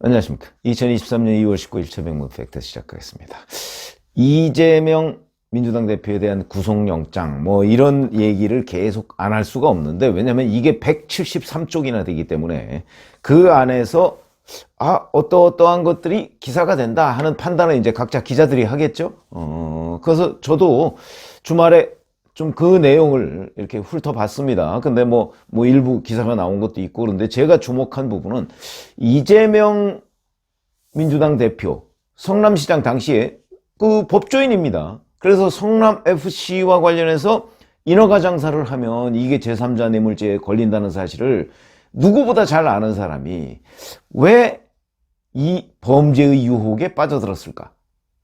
안녕하십니까. 2023년 2월 19일 최백문 팩트 시작하겠습니다. 이재명 민주당 대표에 대한 구속영장 이런 얘기를 계속 안 할 수가 없는데, 왜냐면 이게 173쪽이나 되기 때문에 그 안에서 어떠한 것들이 기사가 된다 하는 판단을 이제 각자 기자들이 하겠죠. 그래서 저도 주말에 좀 그 내용을 이렇게 훑어봤습니다. 근데 일부 기사가 나온 것도 있고, 그런데 제가 주목한 부분은 이재명 민주당 대표, 성남시장 당시에 그 법조인입니다. 그래서 성남FC와 관련해서 인허가 장사를 하면 이게 제3자 뇌물죄에 걸린다는 사실을 누구보다 잘 아는 사람이 왜 이 범죄의 유혹에 빠져들었을까?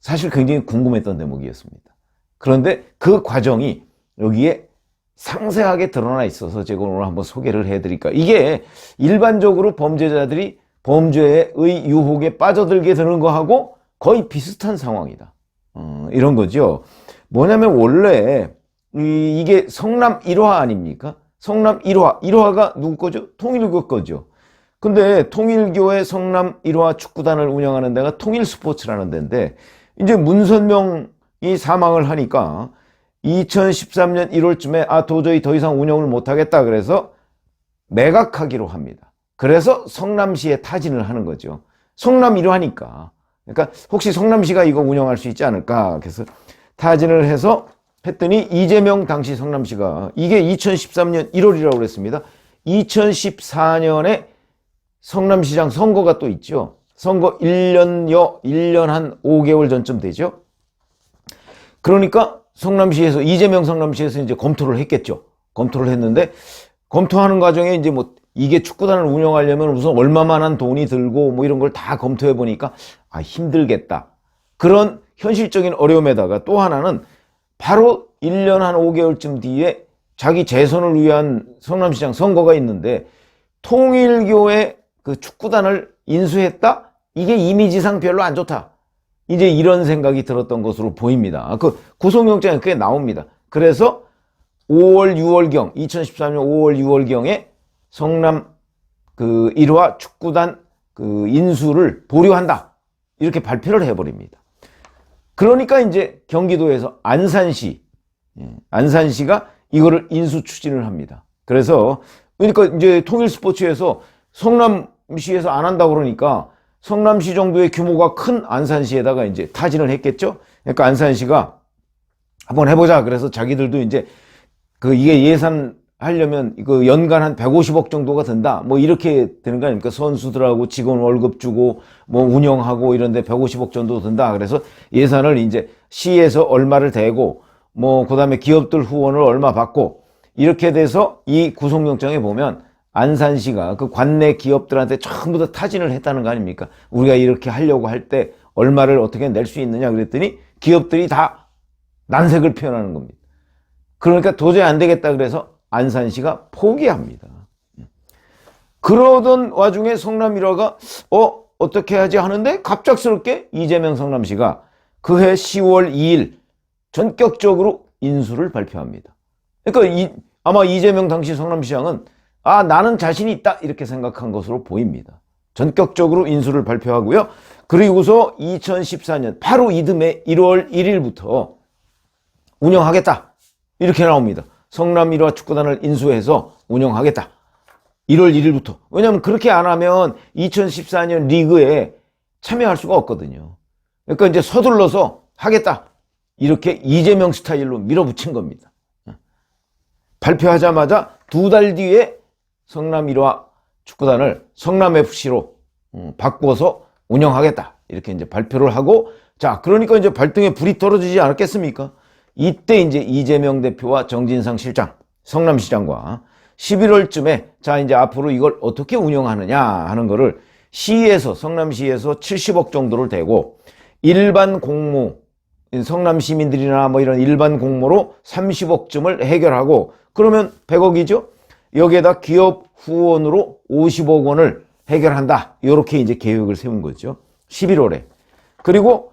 사실 굉장히 궁금했던 대목이었습니다. 그런데 그 과정이 여기에 상세하게 드러나 있어서 제가 오늘 한번 소개를 해드릴까. 이게 일반적으로 범죄자들이 범죄의 유혹에 빠져들게 되는 거하고 거의 비슷한 상황이다. 이런 거죠. 뭐냐면 원래 이게 성남 1화 아닙니까? 성남 1화. 1화가 누구 거죠? 통일교 거죠. 근데 통일교의 성남 1화 축구단을 운영하는 데가 통일스포츠라는 데인데, 이제 문선명이 사망을 하니까 2013년 1월쯤에 도저히 더 이상 운영을 못하겠다 그래서 매각하기로 합니다. 그래서 성남시에 타진을 하는 거죠. 성남 1화니까. 그러니까 혹시 성남시가 이거 운영할 수 있지 않을까. 그래서 타진을 해서 했더니 이재명 당시 성남시가, 이게 2013년 1월이라고 그랬습니다. 2014년에 성남시장 선거가 또 있죠. 선거 1년 한 5개월 전쯤 되죠. 그러니까 성남시에서, 이재명 성남시에서 이제 검토를 했겠죠. 검토를 했는데, 검토하는 과정에 이제 이게 축구단을 운영하려면 우선 얼마만한 돈이 들고 이런 걸 다 검토해 보니까 힘들겠다. 그런 현실적인 어려움에다가 또 하나는 바로 1년 한 5개월쯤 뒤에 자기 재선을 위한 성남시장 선거가 있는데, 통일교의 그 축구단을 인수했다? 이게 이미지상 별로 안 좋다. 이제 이런 생각이 들었던 것으로 보입니다. 그 구속영장에 그게 나옵니다. 그래서 5월 6월경, 2014년 5월 6월경에 성남 그 1화 축구단 그 인수를 보류한다. 이렇게 발표를 해버립니다. 그러니까 이제 경기도에서 안산시가 이거를 인수 추진을 합니다. 그러니까 이제 통일스포츠에서 성남시에서 안 한다고 그러니까 성남시 정도의 규모가 큰 안산시에다가 이제 타진을 했겠죠. 그러니까 안산시가 한번 해보자. 그래서 자기들도 이제 이게 예산하려면 이거 연간 한 150억 정도가 든다. 이렇게 되는 거 아닙니까? 선수들하고 직원 월급 주고 운영하고 이런데 150억 정도 든다. 그래서 예산을 이제 시에서 얼마를 대고 그다음에 기업들 후원을 얼마 받고, 이렇게 돼서 이 구속영장에 보면 안산시가 그 관내 기업들한테 전부 다 타진을 했다는 거 아닙니까? 우리가 이렇게 하려고 할 때 얼마를 어떻게 낼 수 있느냐 그랬더니 기업들이 다 난색을 표현하는 겁니다. 그러니까 도저히 안 되겠다 그래서 안산시가 포기합니다. 그러던 와중에 성남 1화가 어떻게 하지 하는데, 갑작스럽게 이재명 성남시가 그해 10월 2일 전격적으로 인수를 발표합니다. 그러니까 아마 이재명 당시 성남시장은 나는 자신이 있다 이렇게 생각한 것으로 보입니다. 전격적으로 인수를 발표하고요. 그리고서 2014년 바로 이듬해 1월 1일부터 운영하겠다 이렇게 나옵니다. 성남 1화 축구단을 인수해서 운영하겠다. 1월 1일부터. 왜냐하면 그렇게 안 하면 2014년 리그에 참여할 수가 없거든요. 그러니까 이제 서둘러서 하겠다. 이렇게 이재명 스타일로 밀어붙인 겁니다. 발표하자마자 2달 뒤에 성남 1화 축구단을 성남FC로 바꿔서 운영하겠다. 이렇게 이제 발표를 하고, 그러니까 이제 발등에 불이 떨어지지 않았겠습니까? 이때 이제 이재명 대표와 정진상 실장, 성남시장과 11월쯤에 이제 앞으로 이걸 어떻게 운영하느냐 하는 거를 성남시에서 70억 정도를 대고, 일반 공모, 성남 시민들이나 이런 일반 공모로 30억쯤을 해결하고, 그러면 100억이죠? 여기에다 기업 후원으로 50억 원을 해결한다. 이렇게 이제 계획을 세운 거죠. 11월에. 그리고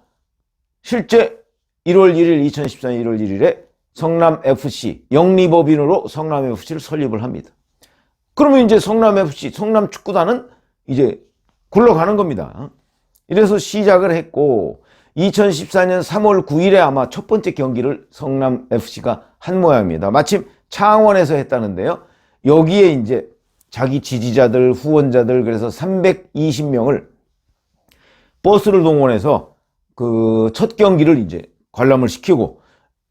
실제 1월 1일, 2014년 1월 1일에 성남FC, 영리법인으로 성남FC를 설립을 합니다. 그러면 이제 성남FC, 성남축구단은 이제 굴러가는 겁니다. 이래서 시작을 했고 2014년 3월 9일에 아마 첫 번째 경기를 성남FC가 한 모양입니다. 마침 창원에서 했다는데요. 여기에 이제 자기 지지자들, 후원자들 그래서 320명을 버스를 동원해서 그 첫 경기를 이제 관람을 시키고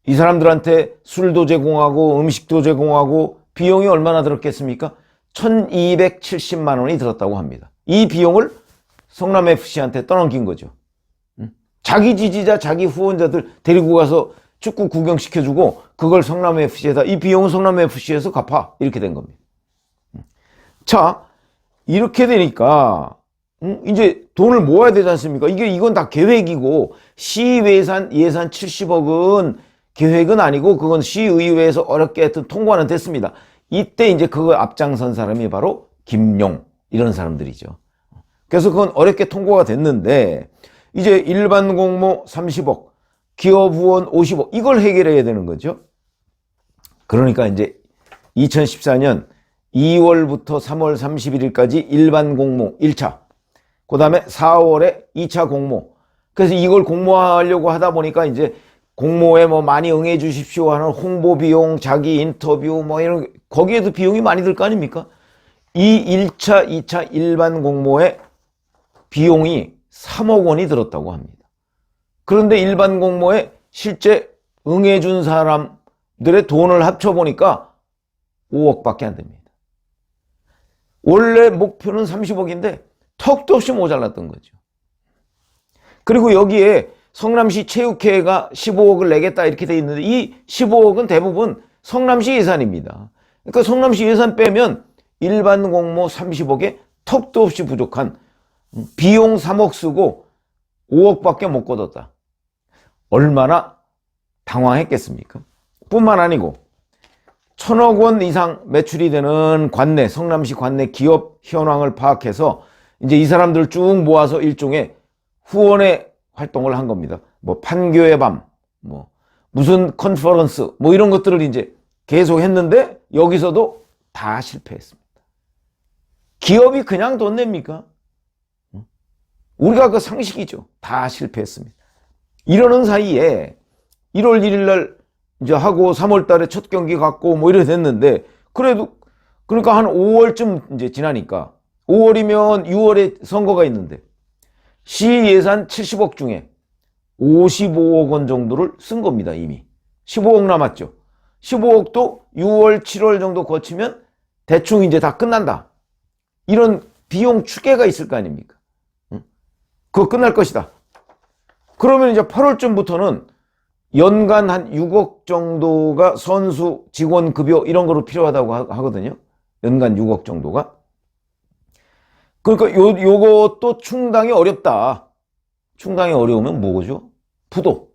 이 사람들한테 술도 제공하고 음식도 제공하고 비용이 얼마나 들었겠습니까? 1270만 원이 들었다고 합니다. 이 비용을 성남FC한테 떠넘긴 거죠. 자기 지지자, 자기 후원자들 데리고 가서 축구 구경시켜주고 그걸 성남FC에다 이 비용은 성남FC에서 갚아 이렇게 된 겁니다. 자, 이렇게 되니까 이제 돈을 모아야 되지 않습니까? 이건 다 계획이고 시 예산 70억은 계획은 아니고 그건 시의회에서 어렵게 하여튼 통과는 됐습니다. 이때 이제 그거 앞장선 사람이 바로 김용 이런 사람들이죠. 그래서 그건 어렵게 통과가 됐는데 이제 일반 공모 30억, 기업 후원 50억 이걸 해결해야 되는 거죠. 그러니까 이제 2014년 2월부터 3월 31일까지 일반 공모 1차, 그 다음에 4월에 2차 공모. 그래서 이걸 공모하려고 하다 보니까 이제 공모에 뭐 많이 응해 주십시오 하는 홍보 비용, 자기 인터뷰 뭐 이런 거기에도 비용이 많이 들 거 아닙니까? 이 1차, 2차 일반 공모에 비용이 3억 원이 들었다고 합니다. 그런데 일반 공모에 실제 응해 준 사람들의 돈을 합쳐보니까 5억밖에 안 됩니다. 원래 목표는 30억인데 턱도 없이 모자랐던 거죠. 그리고 여기에 성남시 체육회가 15억을 내겠다 이렇게 돼 있는데 이 15억은 대부분 성남시 예산입니다. 그러니까 성남시 예산 빼면 일반 공모 30억에 턱도 없이 부족한 비용 3억 쓰고 5억밖에 못 걷었다. 얼마나 당황했겠습니까? 뿐만 아니고 1,000억 원 이상 매출이 되는 관내, 성남시 관내 기업 현황을 파악해서 이제 이 사람들 쭉 모아서 일종의 후원의 활동을 한 겁니다. 뭐 판교의 밤, 뭐 무슨 컨퍼런스, 뭐 이런 것들을 이제 계속 했는데 여기서도 다 실패했습니다. 기업이 그냥 돈 냅니까? 우리가 그 상식이죠. 다 실패했습니다. 이러는 사이에 1월 1일 날 이제 하고 3월 달에 첫 경기 갖고 뭐 이래 됐는데 그래도 그러니까 한 5월쯤 이제 지나니까 5월이면 6월에 선거가 있는데 시 예산 70억 중에 55억 원 정도를 쓴 겁니다. 이미 15억 남았죠. 15억도 6월 7월 정도 거치면 대충 이제 다 끝난다. 이런 비용 추계가 있을 거 아닙니까? 그거 끝날 것이다. 그러면 이제 8월쯤부터는 연간 한 6억 정도가 선수 직원 급여 이런 거로 필요하다고 하거든요. 연간 6억 정도가. 그러니까 요것도 충당이 어렵다. 충당이 어려우면 뭐죠? 부도.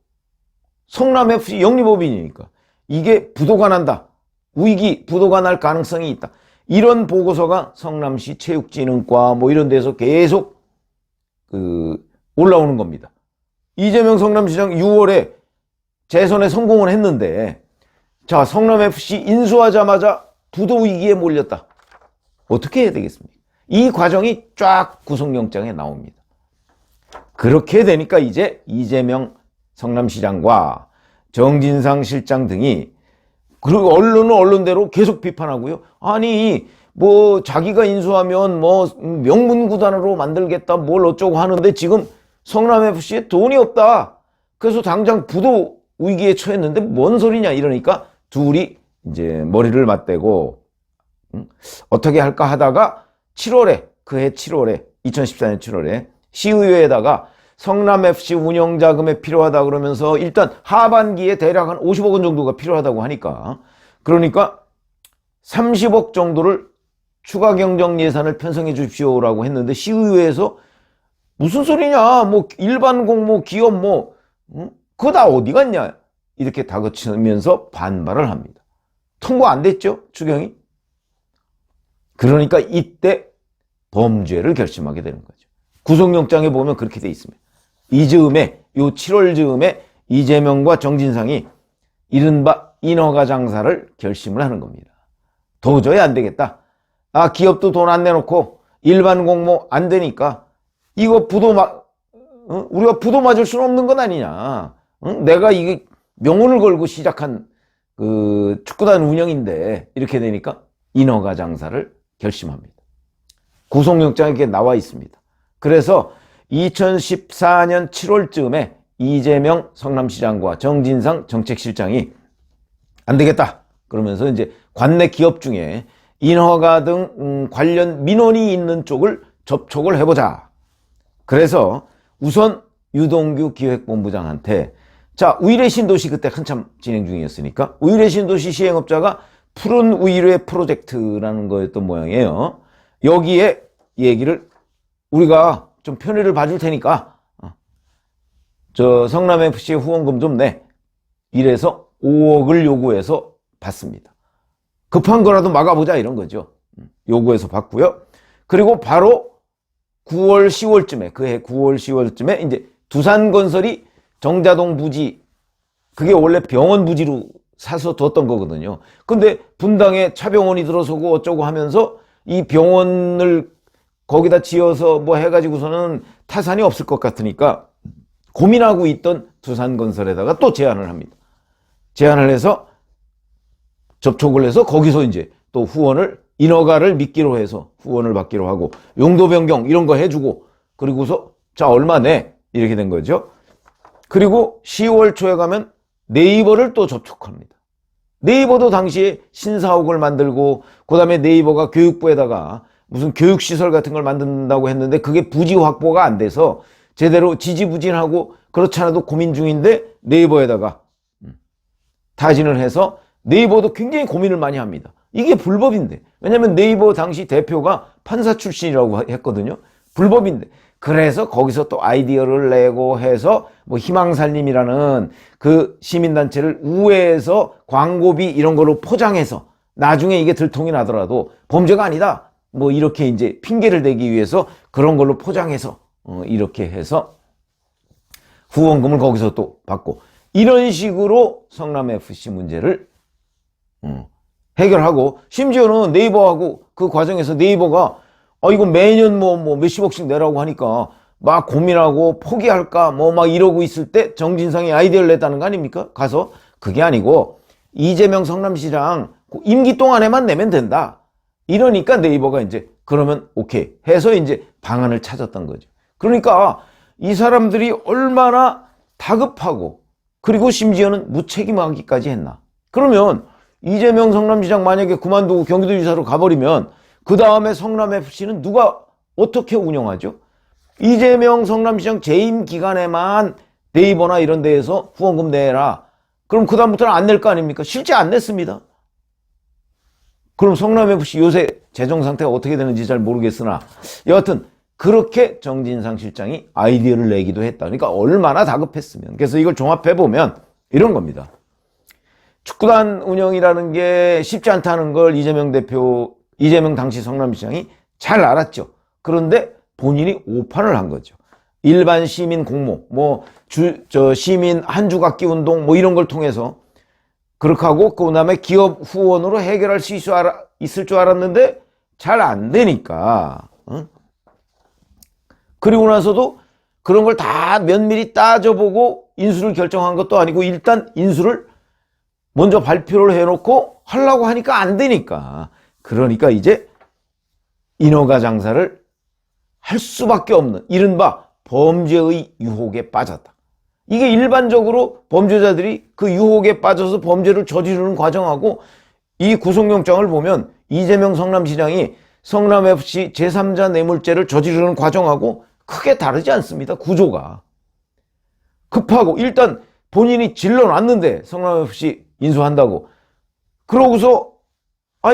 성남FC 영리법인이니까 이게 부도가 난다. 위기, 부도가 날 가능성이 있다. 이런 보고서가 성남시 체육진흥과 뭐 이런 데서 계속 올라오는 겁니다. 이재명 성남시장 6월에 재선에 성공을 했는데 자, 성남FC 인수하자마자 부도 위기에 몰렸다. 어떻게 해야 되겠습니까? 이 과정이 쫙 구속영장에 나옵니다. 그렇게 되니까 이제 이재명 성남시장과 정진상 실장 등이 그리고 언론은 언론대로 계속 비판하고요. 아니 뭐 자기가 인수하면 뭐 명문구단으로 만들겠다 뭘 어쩌고 하는데 지금 성남FC에 돈이 없다. 그래서 당장 부도 위기에 처했는데 뭔 소리냐 이러니까 둘이 이제 머리를 맞대고 어떻게 할까 하다가 7월에 그해 7월에 2014년 7월에 시의회에다가 성남FC 운영자금에 필요하다 그러면서 일단 하반기에 대략 한 50억 원 정도가 필요하다고 하니까 그러니까 30억 정도를 추가 경정 예산을 편성해 주십시오라고 했는데 시의회에서 무슨 소리냐 뭐 일반 공모 기업 뭐 그거 다 어디 갔냐 이렇게 다그치면서 반발을 합니다. 통과 안 됐죠 추경이. 그러니까 이때 범죄를 결심하게 되는 거죠. 구속영장에 보면 그렇게 돼 있습니다. 이즈음에 요 7월 즈음에 이재명과 정진상이 이른바 인허가 장사를 결심을 하는 겁니다. 도저히 안 되겠다. 아 기업도 돈 안 내놓고 일반 공모 안 되니까 이거 우리가 부도 맞을 수는 없는 건 아니냐. 내가 이게 명운을 걸고 시작한 그 축구단 운영인데 이렇게 되니까 인허가 장사를 결심합니다. 구속영장에 이렇게 나와 있습니다. 그래서 2014년 7월쯤에 이재명 성남시장과 정진상 정책실장이 안 되겠다 그러면서 이제 관내 기업 중에 인허가 등 관련 민원이 있는 쪽을 접촉을 해보자. 그래서 우선 유동규 기획본부장한테 자, 우일의 신도시 그때 한참 진행 중이었으니까 우일의 신도시 시행업자가 푸른 우일의 프로젝트라는 거였던 모양이에요. 여기에 얘기를 우리가 좀 편의를 봐줄 테니까 저 성남FC의 후원금 좀 내. 이래서 5억을 요구해서 받습니다. 급한 거라도 막아보자 이런 거죠. 요구해서 받고요. 그리고 바로 9월 10월쯤에 그해 9월 10월쯤에 이제 두산건설이 정자동 부지 그게 원래 병원 부지로 사서 뒀던 거거든요. 근데 분당에 차병원이 들어서고 어쩌고 하면서 이 병원을 거기다 지어서 뭐 해가지고서는 타산이 없을 것 같으니까 고민하고 있던 두산건설에다가 또 제안을 합니다. 제안을 해서 접촉을 해서 거기서 이제 또 후원을 인허가를 미끼로 해서 후원을 받기로 하고 용도 변경 이런 거 해주고 그리고서 자 얼마 내 이렇게 된 거죠. 그리고 10월 초에 가면 네이버를 또 접촉합니다. 네이버도 당시에 신사옥을 만들고 그 다음에 네이버가 교육부에다가 무슨 교육시설 같은 걸 만든다고 했는데 그게 부지 확보가 안 돼서 제대로 지지부진하고 그렇지 않아도 고민 중인데 네이버에다가 타진을 해서 네이버도 굉장히 고민을 많이 합니다. 이게 불법인데 왜냐하면 네이버 당시 대표가 판사 출신이라고 했거든요. 불법인데 그래서 거기서 또 아이디어를 내고 해서 뭐 희망살림이라는 그 시민단체를 우회해서 광고비 이런 걸로 포장해서 나중에 이게 들통이 나더라도 범죄가 아니다 뭐 이렇게 이제 핑계를 대기 위해서 그런 걸로 포장해서 이렇게 해서 후원금을 거기서 또 받고 이런 식으로 성남FC 문제를 해결하고 심지어는 네이버하고 그 과정에서 네이버가 이거 매년 뭐 몇십억씩 내라고 하니까 막 고민하고 포기할까 뭐 막 이러고 있을 때 정진상이 아이디어를 냈다는 거 아닙니까? 가서 그게 아니고 이재명 성남시장 임기 동안에만 내면 된다. 이러니까 네이버가 이제 그러면 오케이 해서 이제 방안을 찾았던 거죠. 그러니까 이 사람들이 얼마나 다급하고 그리고 심지어는 무책임하기까지 했나. 그러면 이재명 성남시장 만약에 그만두고 경기도지사로 가버리면 그 다음에 성남FC는 누가 어떻게 운영하죠? 이재명 성남시장 재임 기간에만 네이버나 이런 데에서 후원금 내라. 그럼 그 다음부터는 안 낼 거 아닙니까? 실제 안 냈습니다. 그럼 성남FC 요새 재정 상태가 어떻게 되는지 잘 모르겠으나 여하튼 그렇게 정진상 실장이 아이디어를 내기도 했다. 그러니까 얼마나 다급했으면. 그래서 이걸 종합해보면 이런 겁니다. 축구단 운영이라는 게 쉽지 않다는 걸 이재명 당시 성남시장이 잘 알았죠. 그런데 본인이 오판을 한 거죠. 일반 시민 공모, 시민 한 주각기 운동 이런 걸 통해서 그렇게 하고 그 다음에 기업 후원으로 해결할 수 있을 줄 알았는데 잘 안 되니까. 그리고 나서도 그런 걸 다 면밀히 따져보고 인수를 결정한 것도 아니고 일단 인수를 먼저 발표를 해놓고 하려고 하니까 안 되니까. 그러니까 이제 인허가 장사를 할 수밖에 없는 이른바 범죄의 유혹에 빠졌다. 이게 일반적으로 범죄자들이 그 유혹에 빠져서 범죄를 저지르는 과정하고 이 구속영장을 보면 이재명 성남시장이 성남FC 제3자 뇌물죄를 저지르는 과정하고 크게 다르지 않습니다. 구조가. 급하고 일단 본인이 질러놨는데 성남FC 인수한다고. 그러고서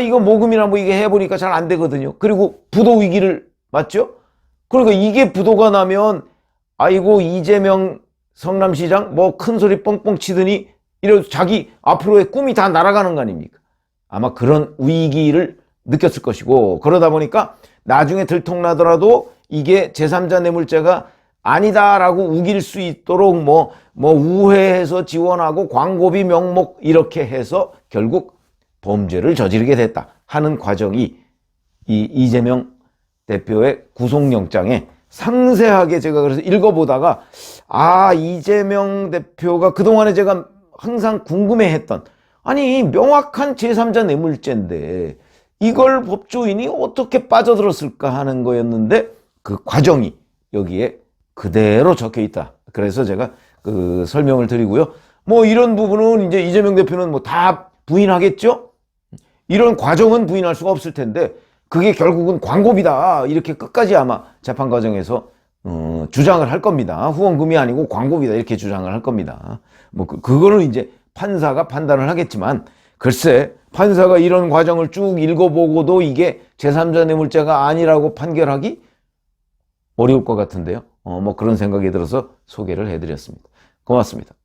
이거 모금이나 이게 해보니까 잘 안 되거든요. 그리고 부도 위기를 맞죠? 그러니까 이게 부도가 나면 아이고 이재명 성남시장 큰 소리 뻥뻥 치더니 이래서 자기 앞으로의 꿈이 다 날아가는 거 아닙니까? 아마 그런 위기를 느꼈을 것이고 그러다 보니까 나중에 들통나더라도 이게 제3자 뇌물죄가 아니다라고 우길 수 있도록 우회해서 지원하고 광고비 명목 이렇게 해서 결국 범죄를 저지르게 됐다 하는 과정이 이 이재명 대표의 구속영장에 상세하게 제가 그래서 읽어보다가 이재명 대표가 그동안에 제가 항상 궁금해했던, 아니 명확한 제3자 뇌물죄인데 이걸 법조인이 어떻게 빠져들었을까 하는 거였는데 그 과정이 여기에 그대로 적혀 있다. 그래서 제가 그 설명을 드리고요. 뭐 이런 부분은 이제 이재명 대표는 뭐 다 부인하겠죠? 이런 과정은 부인할 수가 없을 텐데 그게 결국은 광고비다 이렇게 끝까지 아마 재판 과정에서 주장을 할 겁니다. 후원금이 아니고 광고비다 이렇게 주장을 할 겁니다. 뭐 그거는 이제 판사가 판단을 하겠지만, 글쎄 판사가 이런 과정을 쭉 읽어보고도 이게 제3자 뇌물죄가 아니라고 판결하기 어려울 것 같은데요. 뭐 그런 생각이 들어서 소개를 해드렸습니다. 고맙습니다.